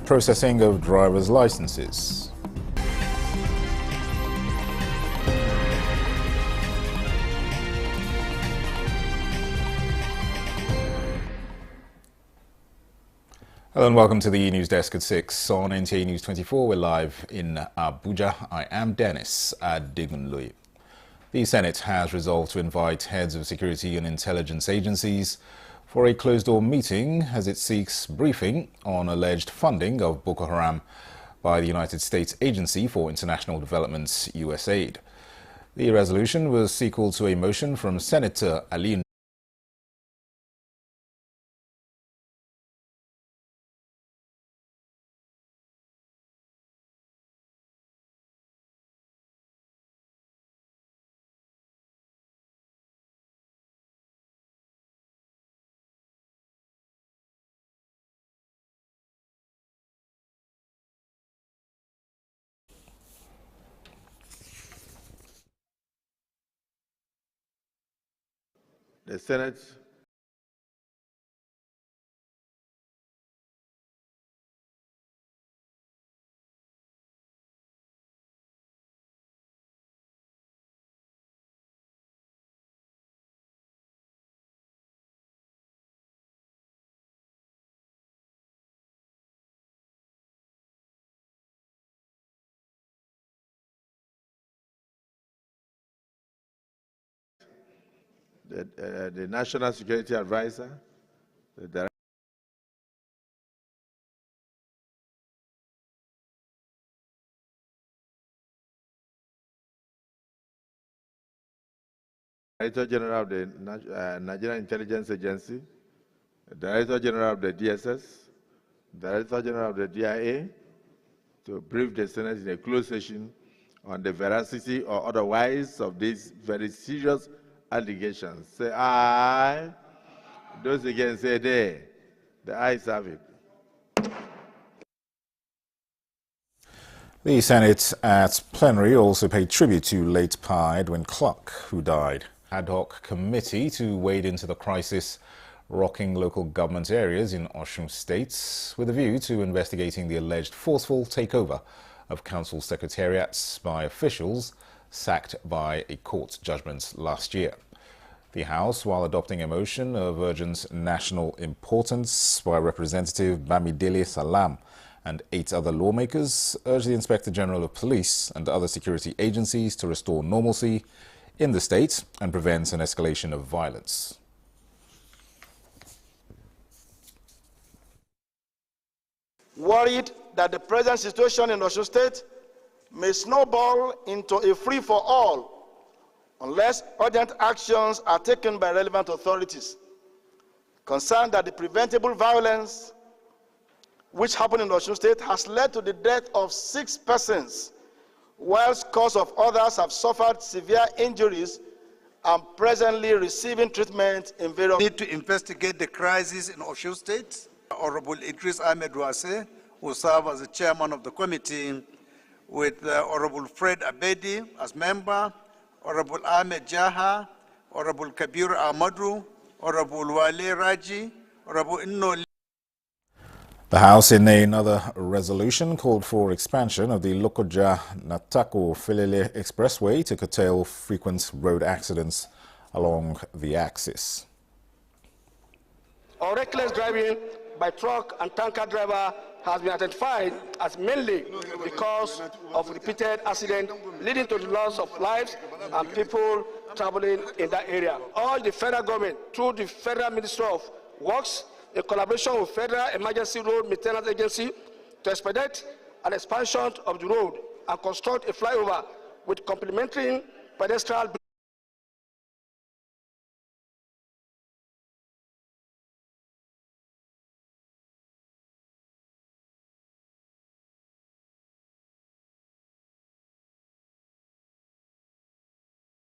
processing of driver's licenses. Hello and welcome to the News Desk at 6 on NTA News 24. We're live in Abuja. I am Dennis Adigunloye. The Senate has resolved to invite heads of security and intelligence agencies for a closed-door meeting as it seeks briefing on alleged funding of Boko Haram by the United States Agency for International Development's USAID. The resolution was sequel to a motion from Senator Ali The Senate the National Security Advisor, the Director General of the Nigerian Intelligence Agency, the Director General of the DSS, Director General of the DIA, to brief the Senate in a closed session on the veracity or otherwise of these very serious allegations. Say aye. Those against say nay. The ayes have it. The Senate at plenary also paid tribute to late Pa Edwin Clark, who died. Ad hoc committee to wade into the crisis rocking local government areas in Osun State with a view to investigating the alleged forceful takeover of council secretariats by officials sacked by a court judgment last year. The House, while adopting a motion of urgent national importance by Representative Bamidele Salam and 8 other lawmakers, urged the Inspector General of Police and other security agencies to restore normalcy in the state and prevent an escalation of violence. Worried that the present situation in Osun State may snowball into a free-for-all unless urgent actions are taken by relevant authorities. Concerned that the preventable violence which happened in Osun State has led to the death of 6 persons, while scores of others have suffered severe injuries and presently receiving treatment in various... Need to investigate the crisis in Osun State. Honorable Idris Ahmed Wase, who serve as the chairman of the committee, with Honorable Fred Abedi as member, Honorable Ahmed Jaha, Honorable Kabir Ahmadu, Honorable Wale Raji, Honorable Inno. The House, in another resolution, called for expansion of the Lokoja-Natako-Filele Expressway to curtail frequent road accidents along the axis. Or reckless driving by truck and tanker driver has been identified as mainly because of repeated accidents leading to the loss of lives and people traveling in that area. All the federal government, through the Federal Ministry of Works, in collaboration with Federal Emergency Road Maintenance Agency, to expedite an expansion of the road and construct a flyover with complementary pedestrian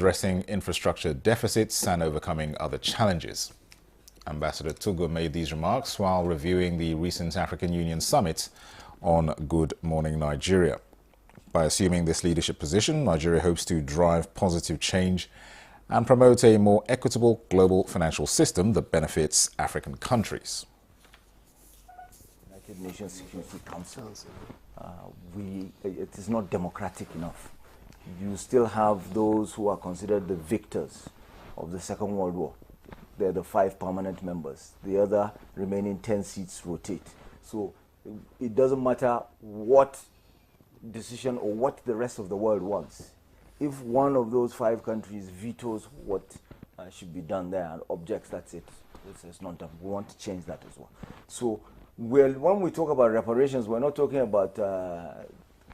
addressing infrastructure deficits and overcoming other challenges. Ambassador Togo made these remarks while reviewing the recent African Union summit on Good Morning Nigeria. By assuming this leadership position, Nigeria hopes to drive positive change and promote a more equitable global financial system that benefits African countries. United Nations Security Council. It is not democratic enough. You still have those who are considered the victors of the Second World War. They're the 5 permanent members. The other remaining 10 seats rotate. So it doesn't matter what decision or what the rest of the world wants. If one of those 5 countries vetoes what should be done there and objects, that's it. It's not done. We want to change that as well. So when we talk about reparations, we're not talking about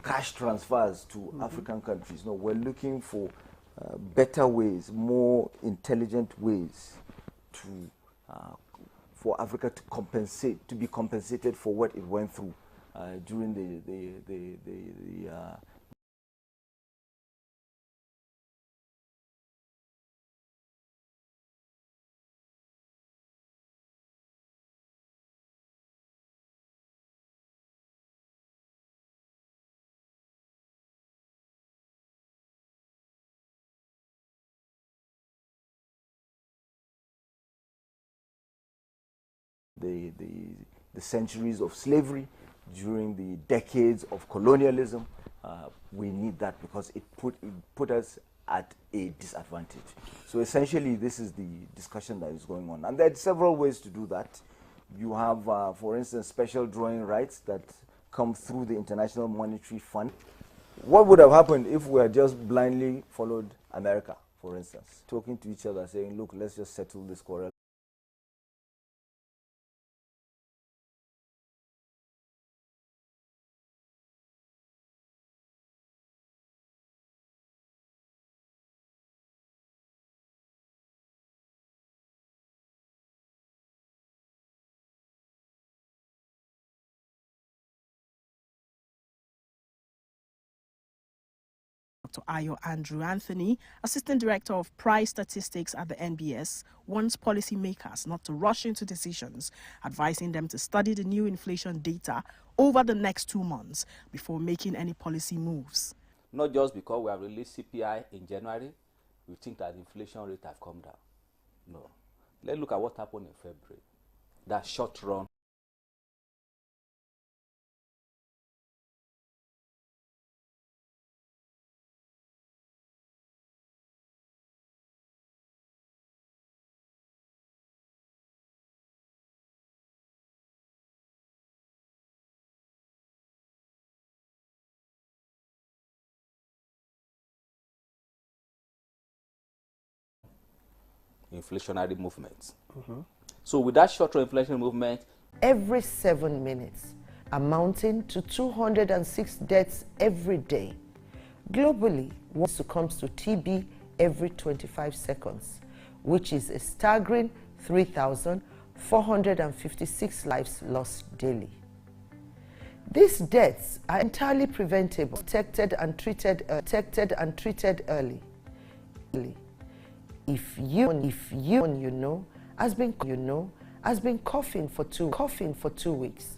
cash transfers to African countries. No, we're looking for better ways, more intelligent ways for Africa to be compensated for what it went through during the centuries of slavery, during the decades of colonialism. We need that because it put us at a disadvantage. So essentially, this is the discussion that is going on. And there are several ways to do that. You have, for instance, special drawing rights that come through the International Monetary Fund. What would have happened if we had just blindly followed America, for instance, talking to each other, saying, look, let's just settle this quarrel. Dr. Ayo Andrew Anthony, Assistant Director of Price Statistics at the NBS, wants policymakers not to rush into decisions, advising them to study the new inflation data over the next 2 months before making any policy moves. Not just because we have released CPI in January, we think that the inflation rate have come down. No. Let's look at what happened in February. That short run. Inflationary movements. So with that short-term inflation movement, every 7 minutes, amounting to 206 deaths every day. Globally, one succumbs to TB every 25 seconds, which is a staggering 3,456 lives lost daily. These deaths are entirely preventable, detected and treated early. If you know has been coughing for 2 weeks,